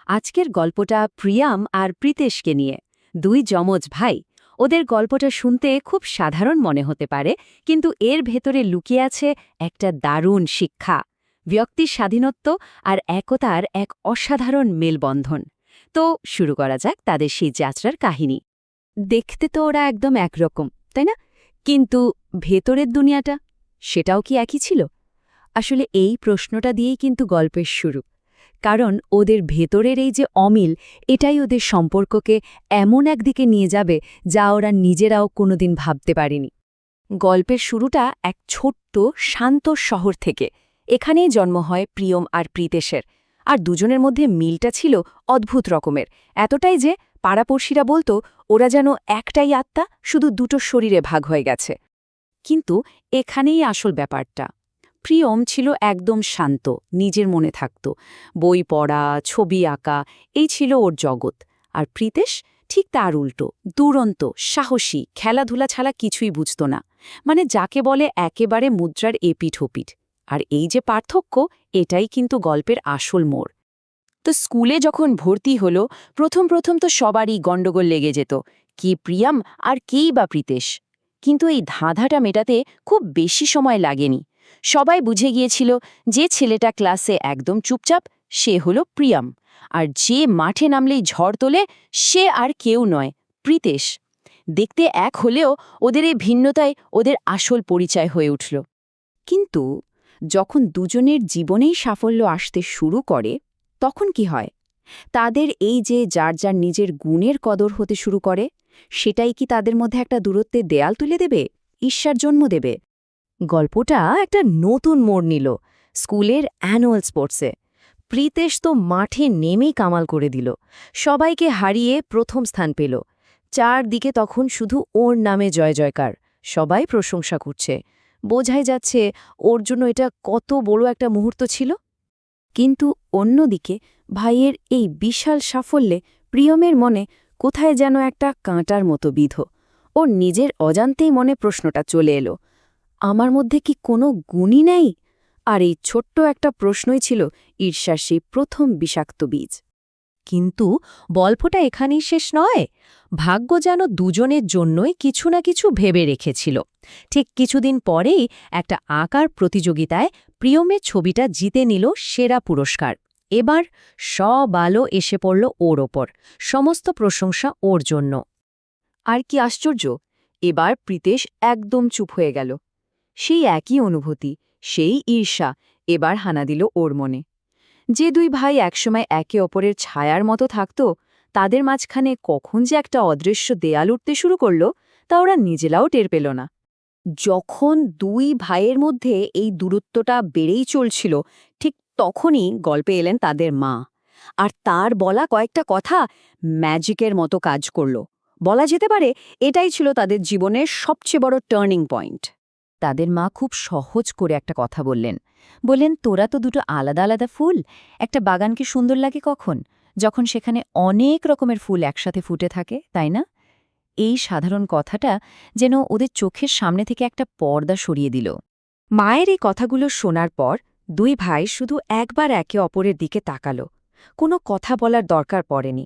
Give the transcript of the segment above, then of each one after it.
আজকের গল্পটা প্রিয়াম আর প্রীতেশকে নিয়ে। দুই যমজ ভাই। ওদের গল্পটা শুনতে খুব সাধারণ মনে হতে পারে, কিন্তু এর ভেতরে লুকিয়ে আছে একটা দারুণ শিক্ষা, ব্যক্তির স্বাধীনত্ব আর একতার এক অসাধারণ মেলবন্ধন। তো শুরু করা যাক তাদের সেই যাত্রার কাহিনী। দেখতে তো ওরা একদম একরকম, তাই না? কিন্তু ভেতরের দুনিয়াটা, সেটাও কি একই ছিল? আসলে এই প্রশ্নটা দিয়েই কিন্তু গল্পের শুরু। কারণ ওদের ভেতরের এই যে অমিল, এটাই ওদের সম্পর্ককে এমন একদিকে নিয়ে যাবে যা ওরা নিজেরাও কোনোদিন ভাবতে পারেনি। গল্পের শুরুটা এক ছোট্ট শান্ত শহর থেকে। এখানেই জন্ম হয় প্রিয়ম আর প্রীতেশের। আর দুজনের মধ্যে মিলটা ছিল অদ্ভুত রকমের, এতটাই যে পাড়াপড়শিরা বলতো ওরা যেন একটাই আত্মা, শুধু দুটো শরীরে ভাগ হয়ে গেছে। কিন্তু এখানেই আসল ব্যাপারটা। প্রিয়ম ছিল একদম শান্ত, নিজের মনে থাকত, বই পড়া, ছবি আঁকা, এই ছিল ওর জগৎ। আর প্রীতেশ ঠিক তার উল্টো, দুরন্ত, সাহসী, খেলাধুলা ছাড়া কিছুই বুঝত না। মানে যাকে বলে একেবারে মুদ্রার এপিঠ ওপিঠ। আর এই যে পার্থক্য, এটাই কিন্তু গল্পের আসল মোড়। তো স্কুলে যখন ভর্তি হলো, প্রথম প্রথম তো সবারই গণ্ডগোল লেগে যেত, কি প্রিয়াম আর কেই বা প্রীতেশ। কিন্তু এই ধাঁধাটা মেটাতে খুব বেশি সময় লাগেনি। সবাই বুঝে গিয়েছিল যে ছেলেটা ক্লাসে একদম চুপচাপ, সে হলো প্রিয়াম। আর যে মাঠে নামলেই ঝড় তোলে, সে আর কেউ নয়, প্রীতেশ। দেখতে এক হলেও ওদের এই ভিন্নতাই ওদের আসল পরিচয় হয়ে উঠল। কিন্তু যখন দুজনের জীবনেই সাফল্য আসতে শুরু করে, তখন কি হয়? তাদের এই যে যার যার নিজের গুণের কদর হতে শুরু করে, সেটাই কি তাদের মধ্যে একটা দূরত্বের দেয়াল তুলে দেবে, ঈর্ষার জন্ম দেবে? গল্পটা একটা নতুন মোড় নিল স্কুলের অ্যানুয়াল স্পোর্টসে। প্রীতেশ তো মাঠে নেমেই কামাল করে দিল, সবাইকে হারিয়ে প্রথম স্থান পেল। চারদিকে তখন শুধু ওর নামে জয় জয়কার, সবাই প্রশংসা করছে। বোঝাই যাচ্ছে ওর জন্য এটা কত বড় একটা মুহূর্ত ছিল। কিন্তু অন্যদিকে ভাইয়ের এই বিশাল সাফল্যে প্রিয়মের মনে কোথায় যেন একটা কাঁটার মতো বিধ। ওর নিজের অজান্তেই মনে প্রশ্নটা চলে এলো, আমার মধ্যে কি কোনো গুণই নেই? আর এই ছোট্ট একটা প্রশ্নই ছিল ঈর্ষার সেই প্রথম বিষাক্ত বীজ। কিন্তু গল্পটা এখানেই শেষ নয়। ভাগ্য যেন দুজনের জন্যই কিছু না কিছু ভেবে রেখেছিল। ঠিক কিছুদিন পরেই একটা আঁকার প্রতিযোগিতায় প্রিয়মের ছবিটা জিতে নিল সেরা পুরস্কার। এবার সব আলো এসে পড়ল ওর ওপর, সমস্ত প্রশংসা ওর জন্য। আর কি আশ্চর্য, এবার প্রীতেশ একদম চুপ হয়ে গেল। সেই একই অনুভূতি, সেই ঈর্ষা এবার হানা দিল ওর মনে। যে দুই ভাই একসময় একে অপরের ছায়ার মতো থাকত, তাদের মাঝখানে কখন যে একটা অদৃশ্য দেয়াল উঠতে শুরু করল, তা ওরা নিজেরাও টের পেল না। যখন দুই ভাইয়ের মধ্যে এই দূরত্বটা বেড়েই চলছিল, ঠিক তখনই গল্পে এলেন তাদের মা। আর তার বলা কয়েকটা কথা ম্যাজিকের মতো কাজ করল। বলা যেতে পারে এটাই ছিল তাদের জীবনের সবচেয়ে বড় টার্নিং পয়েন্ট। তাদের মা খুব সহজ করে একটা কথা বললেন, তোরা তো দুটো আলাদা আলাদা ফুল, একটা বাগানকে সুন্দর লাগে কখন? যখন সেখানে অনেক রকমের ফুল একসাথে ফুটে থাকে, তাই না? এই সাধারণ কথাটা যেন ওদের চোখের সামনে থেকে একটা পর্দা সরিয়ে দিল। মায়ের এই কথাগুলো শোনার পর দুই ভাই শুধু একবার একে অপরের দিকে তাকালো। কোনো কথা বলার দরকার পড়েনি।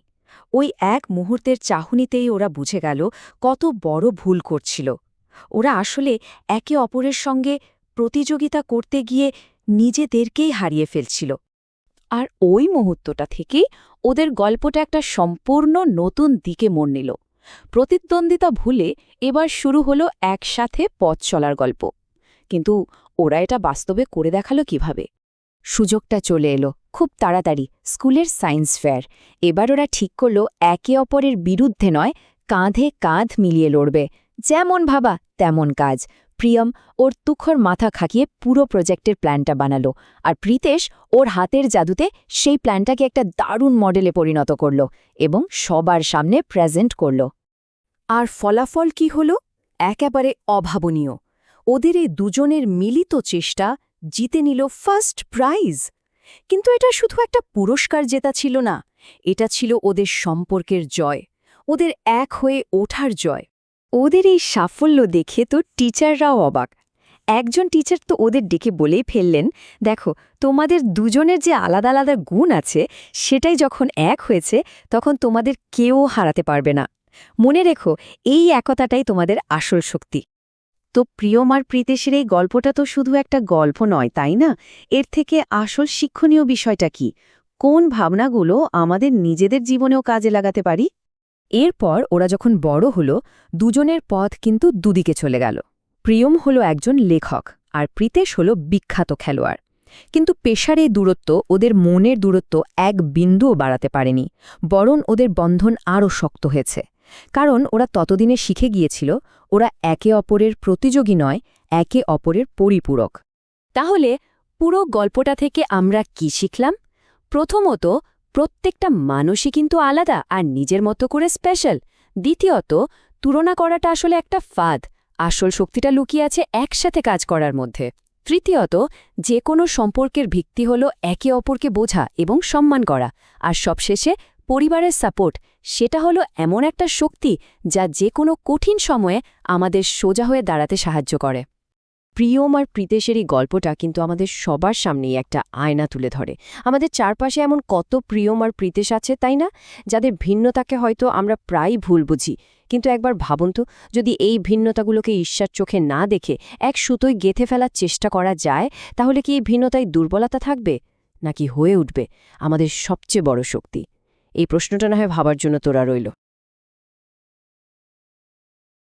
ওই এক মুহূর্তের চাহনিতেই ওরা বুঝে গেল কত বড় ভুল করছিল। ওরা আসলে একে অপরের সঙ্গে প্রতিযোগিতা করতে গিয়ে নিজেদেরকেই হারিয়ে ফেলছিল। আর ওই মুহূর্তটা থেকেই ওদের গল্পটা একটা সম্পূর্ণ নতুন দিকে মোড় নিল। প্রতিদ্বন্দ্বিতা ভুলে এবার শুরু হলো একসাথে পথ চলার গল্প। কিন্তু ওরা এটা বাস্তবে করে দেখালো কিভাবে? সুযোগটা চলে এলো খুব তাড়াতাড়ি, স্কুলের সায়েন্স ফেয়ার। এবার ওরা ঠিক করল একে অপরের বিরুদ্ধে নয়, কাঁধে কাঁধ মিলিয়ে লড়বে। যেমন ভাবা তেমন কাজ। প্রিয়ম ওর তুখর মাথা খাকিয়ে পুরো প্রজেক্টের প্ল্যানটা বানালো, আর প্রীতেশ ওর হাতের জাদুতে সেই প্ল্যানটাকে একটা দারুণ মডেলে পরিণত করল এবং সবার সামনে প্রেজেন্ট করল। আর ফলাফল কি হল? একেবারে অভাবনীয়। ওদের এই দুজনের মিলিত চেষ্টা জিতে নিল ফার্স্ট প্রাইজ। কিন্তু এটা শুধু একটা পুরস্কার জেতা ছিল না, এটা ছিল ওদের সম্পর্কের জয়, ওদের এক হয়ে ওঠার জয়। ওদের এই সাফল্য দেখে তো টিচাররাও অবাক। একজন টিচার তো ওদের ডেকে বলেই ফেললেন, দেখো তোমাদের দুজনের যে আলাদা আলাদা গুণ আছে সেটাই যখন এক হয়েছে তখন তোমাদের কেউ হারাতে পারবে না। মনে রেখো, এই একতাটাই তোমাদের আসল শক্তি। তো প্রিয়ম আর প্রীতেশের এই গল্পটা তো শুধু একটা গল্প নয়, তাই না? এর থেকে আসল শিক্ষণীয় বিষয়টা কি? কোন ভাবনাগুলো আমাদের নিজেদের জীবনেও কাজে লাগাতে পারি? এরপর ওরা যখন বড় হলো, দুজনের পথ কিন্তু দুদিকে চলে গেল। প্রিয়ম হলো একজন লেখক আর প্রীতেশ হলো বিখ্যাত খেলোয়াড়। কিন্তু পেশার এই দূরত্ব ওদের মনের দূরত্ব এক বিন্দুও বাড়াতে পারেনি, বরং ওদের বন্ধন আরও শক্ত হয়েছে। কারণ ওরা ততদিনে শিখে গিয়েছিল ওরা একে অপরের প্রতিযোগী নয়, একে অপরের পরিপূরক। তাহলে পুরো গল্পটা থেকে আমরা কি শিখলাম? প্রথমত, প্রত্যেকটা মানুষই কিন্তু আলাদা আর নিজের মতো করে স্পেশাল। দ্বিতীয়ত, তুলনা করাটা আসলে একটা ফাঁদ, আসল শক্তিটা লুকিয়ে আছে একসাথে কাজ করার মধ্যে। তৃতীয়ত, যে কোনো সম্পর্কের ভিত্তি হল একে অপরকে বোঝা এবং সম্মান করা। আর সবশেষে, পরিবারের সাপোর্ট, সেটা হলো এমন একটা শক্তি যা যে কোনো কঠিন সময়ে আমাদের সোজা হয়ে দাঁড়াতে সাহায্য করে। প্রিয়ম আর প্রীতেশের এই গল্পটা কিন্তু আমাদের সবার সামনেই একটা আয়না তুলে ধরে। আমাদের চারপাশে এমন কত প্রিয়ম আর প্রীতেশ আছে, তাই না? যাদের ভিন্নতাকে হয়তো আমরা প্রায়ই ভুল বুঝি। কিন্তু একবার ভাবুন তো, যদি এই ভিন্নতাগুলোকে ঈশ্বর চোখে না দেখে এক সুতোয় গেঁথে ফেলার চেষ্টা করা যায়, তাহলে কি এই ভিন্নতায় দুর্বলতা থাকবে, নাকি হয়ে উঠবে আমাদের সবচেয়ে বড় শক্তি? এই প্রশ্নটা না হয় ভাবার জন্য তোরা রইল।